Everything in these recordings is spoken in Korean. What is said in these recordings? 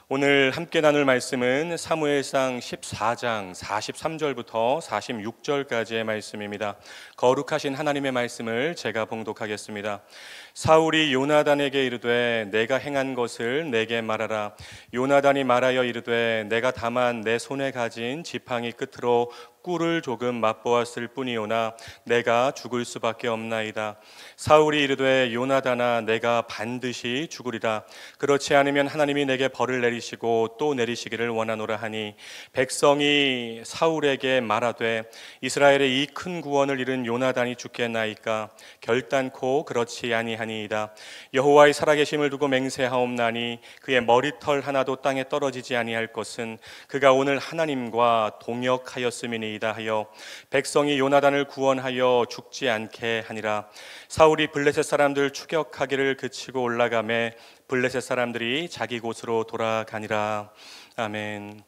오늘 함께 나눌 말씀은 사무엘상 14장 43절부터 46절까지의 말씀입니다. 거룩하신 하나님의 말씀을 제가 봉독하겠습니다. 사울이 요나단에게 이르되 내가 행한 것을 내게 말하라. 요나단이 말하여 이르되 내가 다만 내 손에 가진 지팡이 끝으로 꿀을 조금 맛보았을 뿐이오나 내가 죽을 수밖에 없나이다. 사울이 이르되 요나단아 내가 반드시 죽으리라. 그렇지 않으면 하나님이 내게 벌을 내리시고 또 내리시기를 원하노라 하니 백성이 사울에게 말하되 이스라엘의 이 큰 구원을 이룬 요나단이 죽겠나이까. 결단코 그렇지 아니하니이다. 여호와의 살아계심을 두고 맹세하옵나니 그의 머리털 하나도 땅에 떨어지지 아니할 것은 그가 오늘 하나님과 동역하였음이니이다 하여 백성이 요나단을 구원하여 죽지 않게 하니라. 사울이 블레셋 사람들 추격하기를 그치고 올라가매 블레셋 사람들이 자기 곳으로 돌아가니라. 아멘.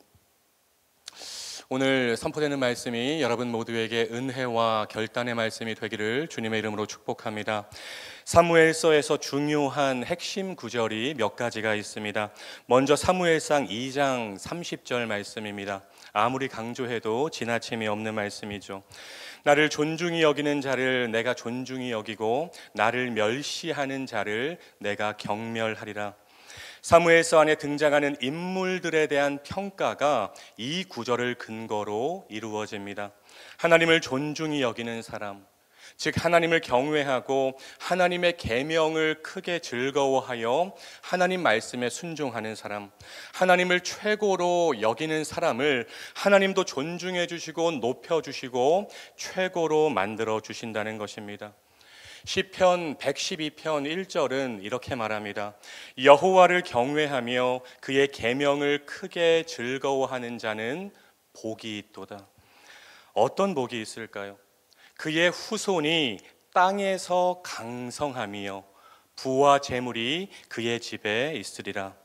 오늘 선포되는 말씀이 여러분 모두에게 은혜와 결단의 말씀이 되기를 주님의 이름으로 축복합니다. 사무엘서에서 중요한 핵심 구절이 몇 가지가 있습니다. 먼저 사무엘상 2장 30절 말씀입니다. 아무리 강조해도 지나침이 없는 말씀이죠. 나를 존중히 여기는 자를 내가 존중히 여기고 나를 멸시하는 자를 내가 경멸하리라. 사무엘서 안에 등장하는 인물들에 대한 평가가 이 구절을 근거로 이루어집니다. 하나님을 존중히 여기는 사람, 즉 하나님을 경외하고 하나님의 계명을 크게 즐거워하여 하나님 말씀에 순종하는 사람, 하나님을 최고로 여기는 사람을 하나님도 존중해 주시고 높여 주시고 최고로 만들어 주신다는 것입니다. 시편 112편 1절은 이렇게 말합니다. 여호와를 경외하며 그의 계명을 크게 즐거워하는 자는 복이 있도다. 어떤 복이 있을까요? 그의 후손이 땅에서 강성하며 부와 재물이 그의 집에 있으리라.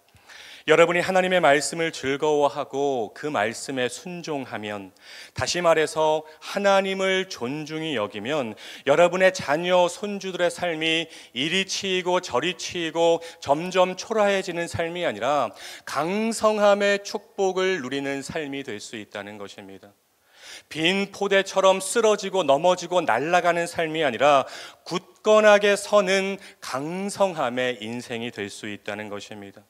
여러분이 하나님의 말씀을 즐거워하고 그 말씀에 순종하면, 다시 말해서 하나님을 존중히 여기면 여러분의 자녀 손주들의 삶이 이리 치이고 저리 치이고 점점 초라해지는 삶이 아니라 강성함의 축복을 누리는 삶이 될 수 있다는 것입니다. 빈 포대처럼 쓰러지고 넘어지고 날아가는 삶이 아니라 굳건하게 서는 강성함의 인생이 될 수 있다는 것입니다.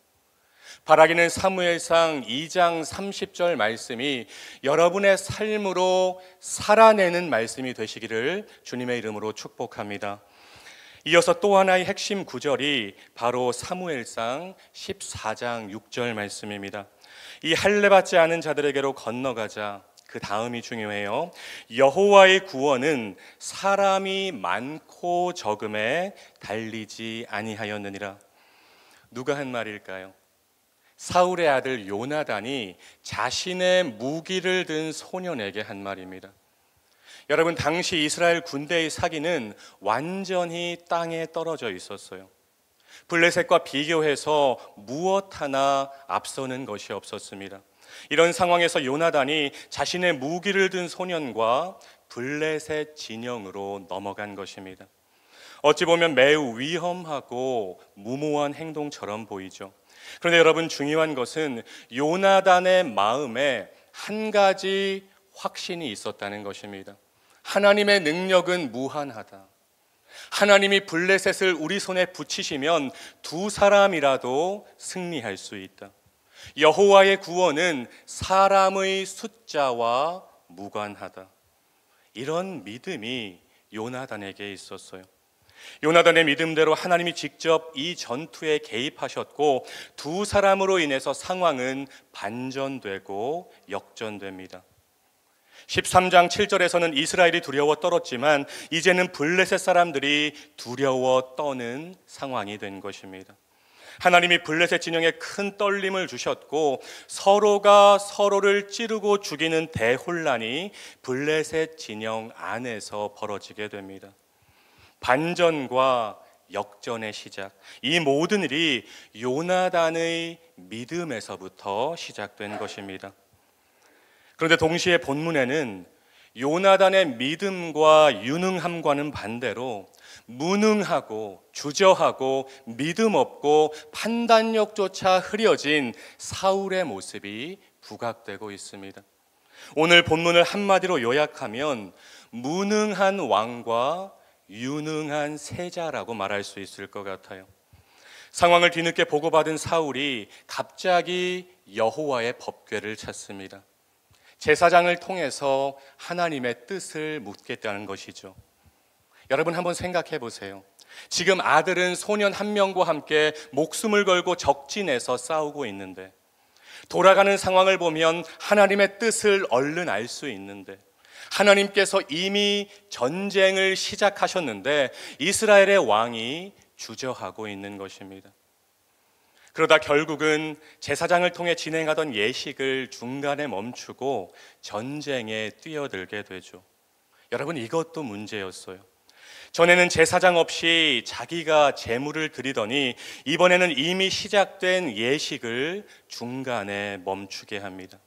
바라기는 사무엘상 2장 30절 말씀이 여러분의 삶으로 살아내는 말씀이 되시기를 주님의 이름으로 축복합니다. 이어서 또 하나의 핵심 구절이 바로 사무엘상 14장 6절 말씀입니다. 이 할례받지 않은 자들에게로 건너가자. 그 다음이 중요해요. 여호와의 구원은 사람이 많고 적음에 달리지 아니하였느니라. 누가 한 말일까요? 사울의 아들 요나단이 자신의 무기를 든 소년에게 한 말입니다. 여러분, 당시 이스라엘 군대의 사기는 완전히 땅에 떨어져 있었어요. 블레셋과 비교해서 무엇 하나 앞서는 것이 없었습니다. 이런 상황에서 요나단이 자신의 무기를 든 소년과 블레셋 진영으로 넘어간 것입니다. 어찌 보면 매우 위험하고 무모한 행동처럼 보이죠. 그런데 여러분, 중요한 것은 요나단의 마음에 한 가지 확신이 있었다는 것입니다. 하나님의 능력은 무한하다. 하나님이 블레셋을 우리 손에 붙이시면 두 사람이라도 승리할 수 있다. 여호와의 구원은 사람의 숫자와 무관하다. 이런 믿음이 요나단에게 있었어요. 요나단의 믿음대로 하나님이 직접 이 전투에 개입하셨고 두 사람으로 인해서 상황은 반전되고 역전됩니다. 13장 7절에서는 이스라엘이 두려워 떨었지만 이제는 블레셋 사람들이 두려워 떠는 상황이 된 것입니다. 하나님이 블레셋 진영에 큰 떨림을 주셨고 서로가 서로를 찌르고 죽이는 대혼란이 블레셋 진영 안에서 벌어지게 됩니다. 반전과 역전의 시작, 이 모든 일이 요나단의 믿음에서부터 시작된 것입니다. 그런데 동시에 본문에는 요나단의 믿음과 유능함과는 반대로 무능하고 주저하고 믿음 없고 판단력조차 흐려진 사울의 모습이 부각되고 있습니다. 오늘 본문을 한마디로 요약하면 무능한 왕과 유능한 세자라고 말할 수 있을 것 같아요. 상황을 뒤늦게 보고받은 사울이 갑자기 여호와의 법궤를 찾습니다. 제사장을 통해서 하나님의 뜻을 묻겠다는 것이죠. 여러분 한번 생각해 보세요. 지금 아들은 소년 한 명과 함께 목숨을 걸고 적진에서 싸우고 있는데, 돌아가는 상황을 보면 하나님의 뜻을 얼른 알 수 있는데, 하나님께서 이미 전쟁을 시작하셨는데 이스라엘의 왕이 주저하고 있는 것입니다. 그러다 결국은 제사장을 통해 진행하던 예식을 중간에 멈추고 전쟁에 뛰어들게 되죠. 여러분, 이것도 문제였어요. 전에는 제사장 없이 자기가 제물을 드리더니 이번에는 이미 시작된 예식을 중간에 멈추게 합니다.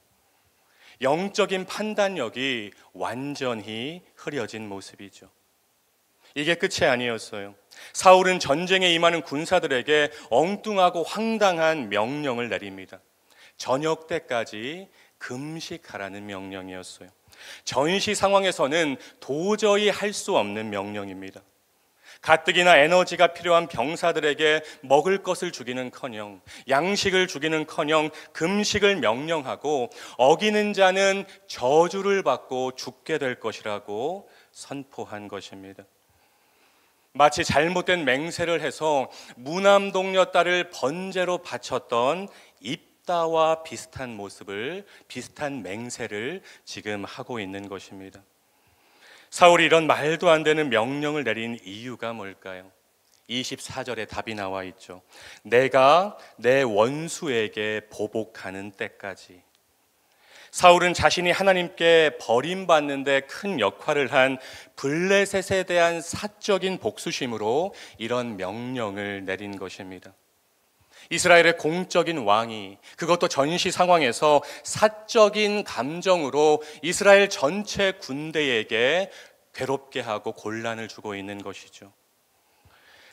영적인 판단력이 완전히 흐려진 모습이죠. 이게 끝이 아니었어요. 사울은 전쟁에 임하는 군사들에게 엉뚱하고 황당한 명령을 내립니다. 저녁 때까지 금식하라는 명령이었어요. 전시 상황에서는 도저히 할 수 없는 명령입니다. 가뜩이나 에너지가 필요한 병사들에게 먹을 것을 주기는커녕 양식을 주기는커녕 금식을 명령하고 어기는 자는 저주를 받고 죽게 될 것이라고 선포한 것입니다. 마치 잘못된 맹세를 해서 무남동녀 딸을 번제로 바쳤던 입다와 비슷한 모습을, 비슷한 맹세를 지금 하고 있는 것입니다. 사울이 이런 말도 안 되는 명령을 내린 이유가 뭘까요? 24절에 답이 나와 있죠. 내가 내 원수에게 보복하는 때까지. 사울은 자신이 하나님께 버림받는데 큰 역할을 한 블레셋에 대한 사적인 복수심으로 이런 명령을 내린 것입니다. 이스라엘의 공적인 왕이, 그것도 전시 상황에서 사적인 감정으로 이스라엘 전체 군대에게 괴롭게 하고 곤란을 주고 있는 것이죠.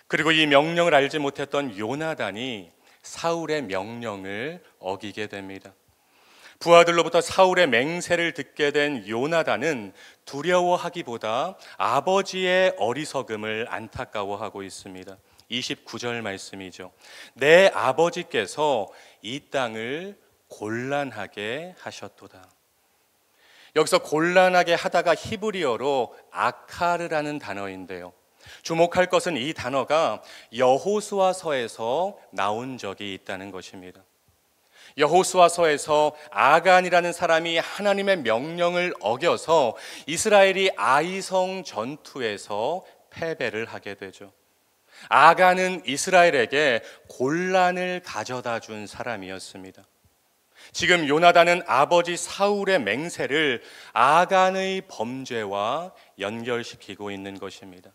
그리고 이 명령을 알지 못했던 요나단이 사울의 명령을 어기게 됩니다. 부하들로부터 사울의 맹세를 듣게 된 요나단은 두려워하기보다 아버지의 어리석음을 안타까워하고 있습니다. 29절 말씀이죠. 내 아버지께서 이 땅을 곤란하게 하셨도다. 여기서 곤란하게 하다가 히브리어로 아카르라는 단어인데요. 주목할 것은 이 단어가 여호수아서에서 나온 적이 있다는 것입니다. 여호수아서에서 아간이라는 사람이 하나님의 명령을 어겨서 이스라엘이 아이성 전투에서 패배를 하게 되죠. 아간은 이스라엘에게 곤란을 가져다 준 사람이었습니다. 지금 요나단은 아버지 사울의 맹세를 아간의 범죄와 연결시키고 있는 것입니다.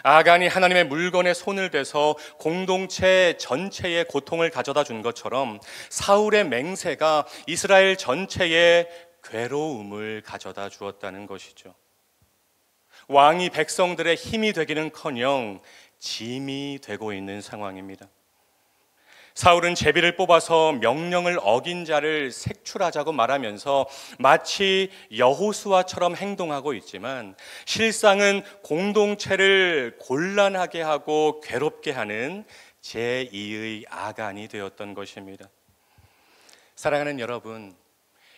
아간이 하나님의 물건에 손을 대서 공동체 전체에 고통을 가져다 준 것처럼 사울의 맹세가 이스라엘 전체에 괴로움을 가져다 주었다는 것이죠. 왕이 백성들의 힘이 되기는커녕 짐이 되고 있는 상황입니다. 사울은 제비를 뽑아서 명령을 어긴 자를 색출하자고 말하면서 마치 여호수아처럼 행동하고 있지만 실상은 공동체를 곤란하게 하고 괴롭게 하는 제2의 아간이 되었던 것입니다. 사랑하는 여러분,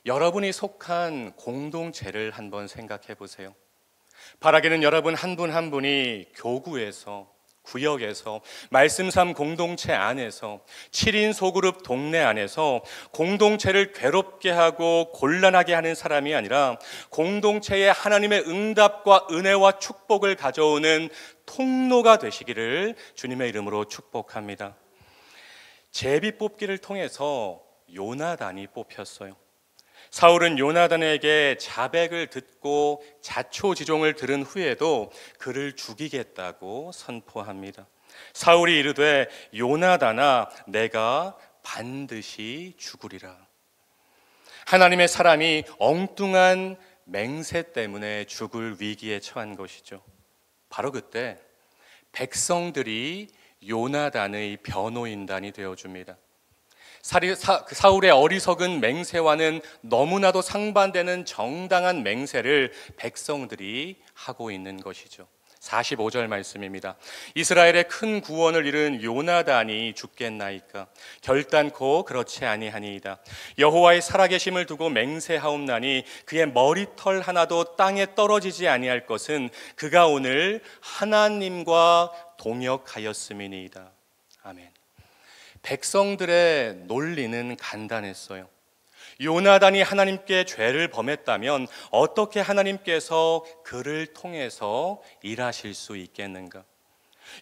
여러분이 속한 공동체를 한번 생각해 보세요. 바라기는 여러분 한 분 한 분이 교구에서, 구역에서, 말씀삼 공동체 안에서, 7인 소그룹 동네 안에서 공동체를 괴롭게 하고 곤란하게 하는 사람이 아니라 공동체에 하나님의 응답과 은혜와 축복을 가져오는 통로가 되시기를 주님의 이름으로 축복합니다. 제비 뽑기를 통해서 요나단이 뽑혔어요. 사울은 요나단에게 자백을 듣고 자초지종을 들은 후에도 그를 죽이겠다고 선포합니다. 사울이 이르되 요나단아 내가 반드시 죽으리라. 하나님의 사람이 엉뚱한 맹세 때문에 죽을 위기에 처한 것이죠. 바로 그때 백성들이 요나단의 변호인단이 되어줍니다. 사울의 어리석은 맹세와는 너무나도 상반되는 정당한 맹세를 백성들이 하고 있는 것이죠. 45절 말씀입니다. 이스라엘의 큰 구원을 이룬 요나단이 죽겠나이까? 결단코 그렇지 아니하니이다. 여호와의 살아계심을 두고 맹세하옵나니 그의 머리털 하나도 땅에 떨어지지 아니할 것은 그가 오늘 하나님과 동역하였음이니이다. 아멘. 백성들의 논리는 간단했어요. 요나단이 하나님께 죄를 범했다면 어떻게 하나님께서 그를 통해서 일하실 수 있겠는가?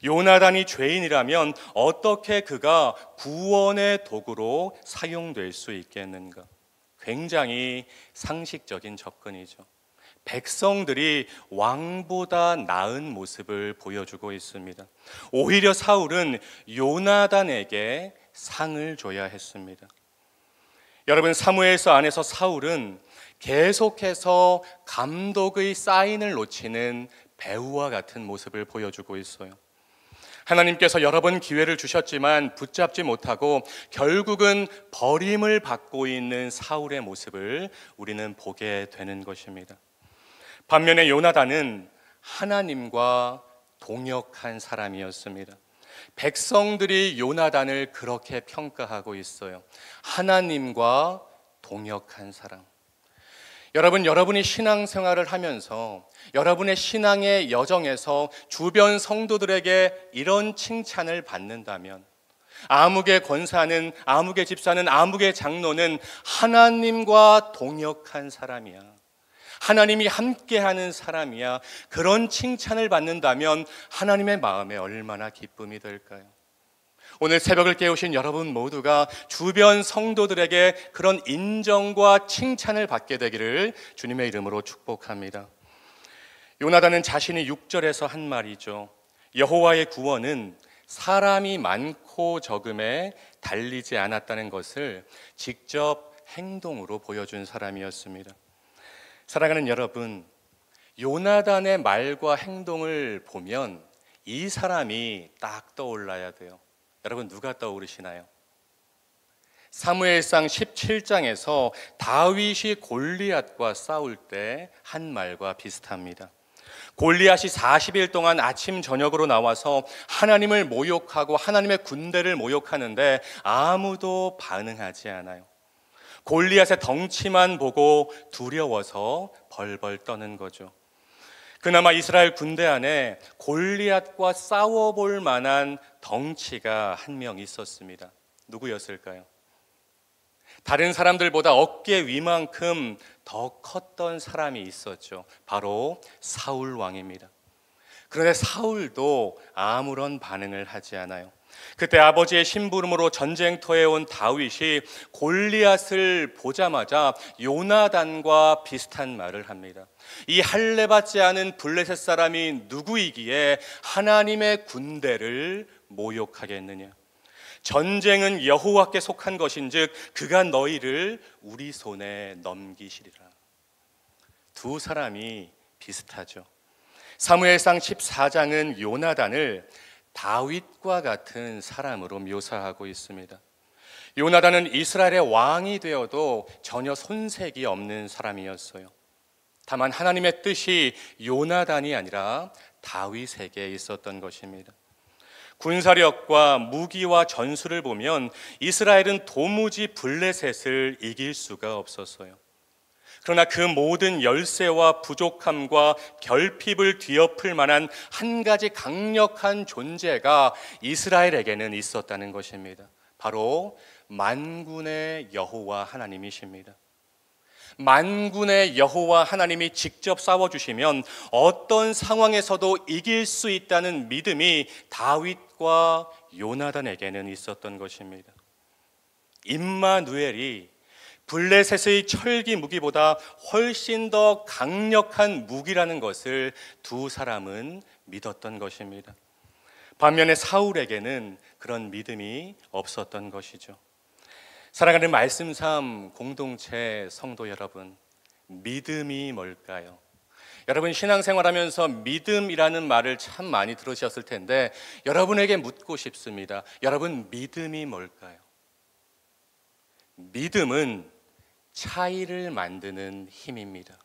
요나단이 죄인이라면 어떻게 그가 구원의 도구로 사용될 수 있겠는가? 굉장히 상식적인 접근이죠. 백성들이 왕보다 나은 모습을 보여주고 있습니다. 오히려 사울은 요나단에게 상을 줘야 했습니다. 여러분, 사무엘서 안에서 사울은 계속해서 감독의 사인을 놓치는 배우와 같은 모습을 보여주고 있어요. 하나님께서 여러 번 기회를 주셨지만 붙잡지 못하고 결국은 버림을 받고 있는 사울의 모습을 우리는 보게 되는 것입니다. 반면에 요나단은 하나님과 동역한 사람이었습니다. 백성들이 요나단을 그렇게 평가하고 있어요. 하나님과 동역한 사람. 여러분, 여러분이 신앙생활을 하면서 여러분의 신앙의 여정에서 주변 성도들에게 이런 칭찬을 받는다면, 아무개 권사는, 아무개 집사는, 아무개 장로는 하나님과 동역한 사람이야, 하나님이 함께하는 사람이야, 그런 칭찬을 받는다면 하나님의 마음에 얼마나 기쁨이 될까요? 오늘 새벽을 깨우신 여러분 모두가 주변 성도들에게 그런 인정과 칭찬을 받게 되기를 주님의 이름으로 축복합니다. 요나단은 자신이 6절에서 한 말이죠. 여호와의 구원은 사람이 많고 적음에 달리지 않았다는 것을 직접 행동으로 보여준 사람이었습니다. 사랑하는 여러분, 요나단의 말과 행동을 보면 이 사람이 딱 떠올라야 돼요. 여러분, 누가 떠오르시나요? 사무엘상 17장에서 다윗이 골리앗과 싸울 때 한 말과 비슷합니다. 골리앗이 40일 동안 아침 저녁으로 나와서 하나님을 모욕하고 하나님의 군대를 모욕하는데 아무도 반응하지 않아요. 골리앗의 덩치만 보고 두려워서 벌벌 떠는 거죠. 그나마 이스라엘 군대 안에 골리앗과 싸워볼 만한 덩치가 한 명 있었습니다. 누구였을까요? 다른 사람들보다 어깨 위만큼 더 컸던 사람이 있었죠. 바로 사울 왕입니다. 그런데 사울도 아무런 반응을 하지 않아요. 그때 아버지의 심부름으로 전쟁터에 온 다윗이 골리앗을 보자마자 요나단과 비슷한 말을 합니다. 이 할례받지 않은 블레셋 사람이 누구이기에 하나님의 군대를 모욕하겠느냐? 전쟁은 여호와께 속한 것인즉 그가 너희를 우리 손에 넘기시리라. 두 사람이 비슷하죠. 사무엘상 14장은 요나단을 다윗과 같은 사람으로 묘사하고 있습니다. 요나단은 이스라엘의 왕이 되어도 전혀 손색이 없는 사람이었어요. 다만 하나님의 뜻이 요나단이 아니라 다윗에게 있었던 것입니다. 군사력과 무기와 전술을 보면 이스라엘은 도무지 블레셋을 이길 수가 없었어요. 그러나 그 모든 열세와 부족함과 결핍을 뒤엎을 만한 한 가지 강력한 존재가 이스라엘에게는 있었다는 것입니다. 바로 만군의 여호와 하나님이십니다. 만군의 여호와 하나님이 직접 싸워주시면 어떤 상황에서도 이길 수 있다는 믿음이 다윗과 요나단에게는 있었던 것입니다. 임마누엘이 블레셋의 철기 무기보다 훨씬 더 강력한 무기라는 것을 두 사람은 믿었던 것입니다. 반면에 사울에게는 그런 믿음이 없었던 것이죠. 사랑하는 말씀삼 공동체 성도 여러분, 믿음이 뭘까요? 여러분 신앙생활하면서 믿음이라는 말을 참 많이 들으셨을 텐데 여러분에게 묻고 싶습니다. 여러분 믿음이 뭘까요? 믿음은 차이를 만드는 힘입니다.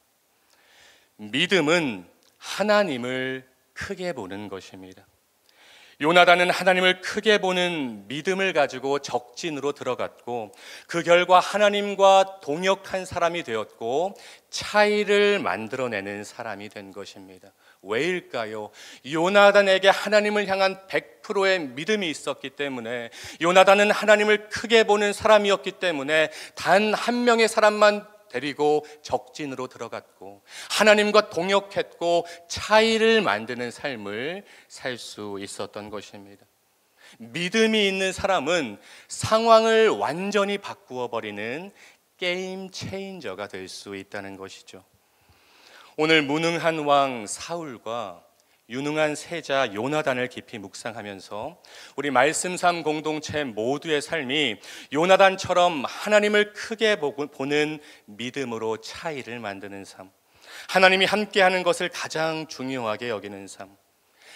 믿음은 하나님을 크게 보는 것입니다. 요나단은 하나님을 크게 보는 믿음을 가지고 적진으로 들어갔고 그 결과 하나님과 동역한 사람이 되었고 차이를 만들어내는 사람이 된 것입니다. 왜일까요? 요나단에게 하나님을 향한 100%의 믿음이 있었기 때문에, 요나단은 하나님을 크게 보는 사람이었기 때문에 단 한 명의 사람만 데리고 적진으로 들어갔고 하나님과 동역했고 차이를 만드는 삶을 살 수 있었던 것입니다. 믿음이 있는 사람은 상황을 완전히 바꾸어 버리는 게임 체인저가 될 수 있다는 것이죠. 오늘 무능한 왕 사울과 유능한 세자 요나단을 깊이 묵상하면서 우리 말씀 삶 공동체 모두의 삶이 요나단처럼 하나님을 크게 보는 믿음으로 차이를 만드는 삶, 하나님이 함께하는 것을 가장 중요하게 여기는 삶,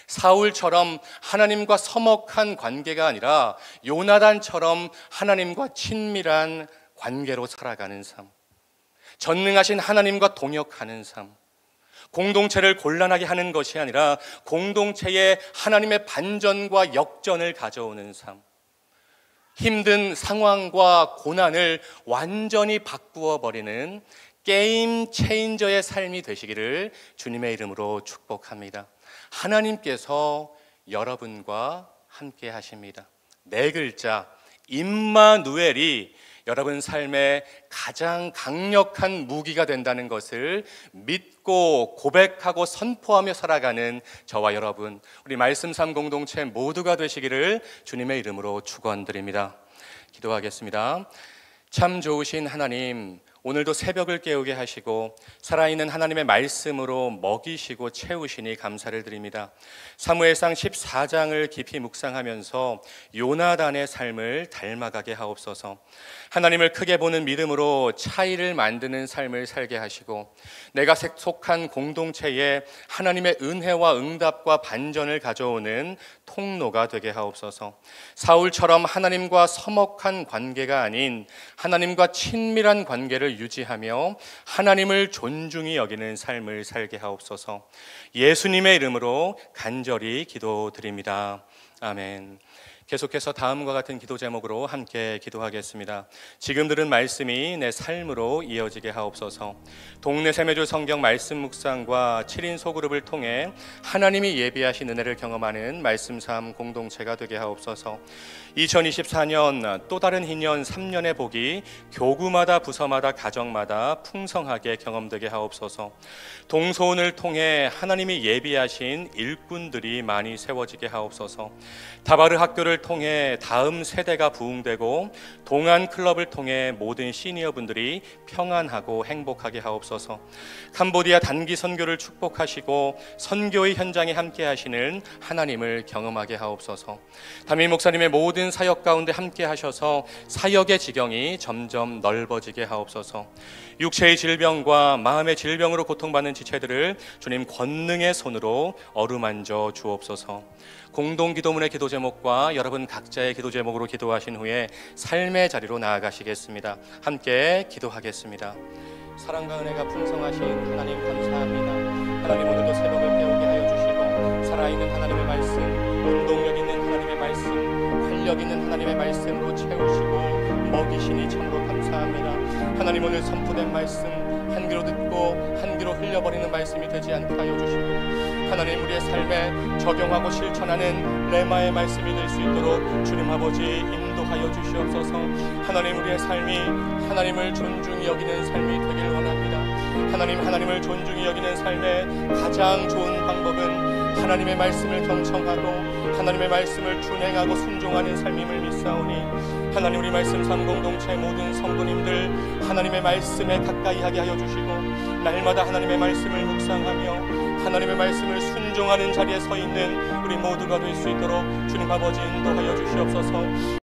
사울처럼 하나님과 서먹한 관계가 아니라 요나단처럼 하나님과 친밀한 관계로 살아가는 삶, 전능하신 하나님과 동역하는 삶, 공동체를 곤란하게 하는 것이 아니라 공동체에 하나님의 반전과 역전을 가져오는 삶, 힘든 상황과 고난을 완전히 바꾸어 버리는 게임 체인저의 삶이 되시기를 주님의 이름으로 축복합니다. 하나님께서 여러분과 함께 하십니다. 네 글자 임마누엘이 여러분 삶의 가장 강력한 무기가 된다는 것을 믿고 고백하고 선포하며 살아가는 저와 여러분, 우리 말씀 삶 공동체 모두가 되시기를 주님의 이름으로 축원드립니다. 기도하겠습니다. 참 좋으신 하나님, 오늘도 새벽을 깨우게 하시고 살아있는 하나님의 말씀으로 먹이시고 채우시니 감사를 드립니다. 사무엘상 14장을 깊이 묵상하면서 요나단의 삶을 닮아가게 하옵소서. 하나님을 크게 보는 믿음으로 차이를 만드는 삶을 살게 하시고 내가 속한 공동체에 하나님의 은혜와 응답과 반전을 가져오는 통로가 되게 하옵소서. 사울처럼 하나님과 서먹한 관계가 아닌 하나님과 친밀한 관계를 유지하며 하나님을 존중히 여기는 삶을 살게 하옵소서. 예수님의 이름으로 간절히 기도드립니다. 아멘. 계속해서 다음과 같은 기도 제목으로 함께 기도하겠습니다. 지금 들은 말씀이 내 삶으로 이어지게 하옵소서. 동네 세매주 성경 말씀 묵상과 7인 소그룹을 통해 하나님이 예비하신 은혜를 경험하는 말씀 삶 공동체가 되게 하옵소서. 2024년 또 다른 희년 3년의 복이 교구마다 부서마다 가정마다 풍성하게 경험되게 하옵소서. 동소원을 통해 하나님이 예비하신 일꾼들이 많이 세워지게 하옵소서. 다바르 학교를 통해 다음 세대가 부흥되고 동안 클럽을 통해 모든 시니어분들이 평안하고 행복하게 하옵소서. 캄보디아 단기 선교를 축복하시고 선교의 현장에 함께 하시는 하나님을 경험하게 하옵소서. 담임 목사님의 모든 사역 가운데 함께 하셔서 사역의 지경이 점점 넓어지게 하옵소서. 육체의 질병과 마음의 질병으로 고통받는 지체들을 주님 권능의 손으로 어루만져 주옵소서. 공동 기도문의 기도 제목과 여러분 각자의 기도 제목으로 기도하신 후에 삶의 자리로 나아가시겠습니다. 함께 기도하겠습니다. 사랑과 은혜가 풍성하신 하나님 감사합니다. 하나님 오늘도 새벽을 깨우게 하여 주시고 살아있는 하나님의 말씀, 운동력 있는 하나님의 말씀, 활력 있는 하나님의 말씀으로 채우시고 먹이시니 참으로 감사합니다. 하나님 오늘 선포된 말씀 한 귀로 듣고 한 귀로 흘려버리는 말씀이 되지 않게 하여 주시고 하나님 우리의 삶에 적용하고 실천하는 레마의 말씀이 될 수 있도록 주님 아버지 인도하여 주시옵소서. 하나님 우리의 삶이 하나님을 존중히 여기는 삶이 되길 원합니다. 하나님을 존중히 여기는 삶의 가장 좋은 방법은 하나님의 말씀을 경청하고 하나님의 말씀을 준행하고 순종하는 삶임을 믿사오니 하나님 우리 말씀 삶 공동체 모든 성도님들 하나님의 말씀에 가까이 하게 하여 주시고 날마다 하나님의 말씀을 묵상하며 하나님의 말씀을 순종하는 자리에 서 있는 우리 모두가 될 수 있도록 주님 아버지 인도하여 주시옵소서.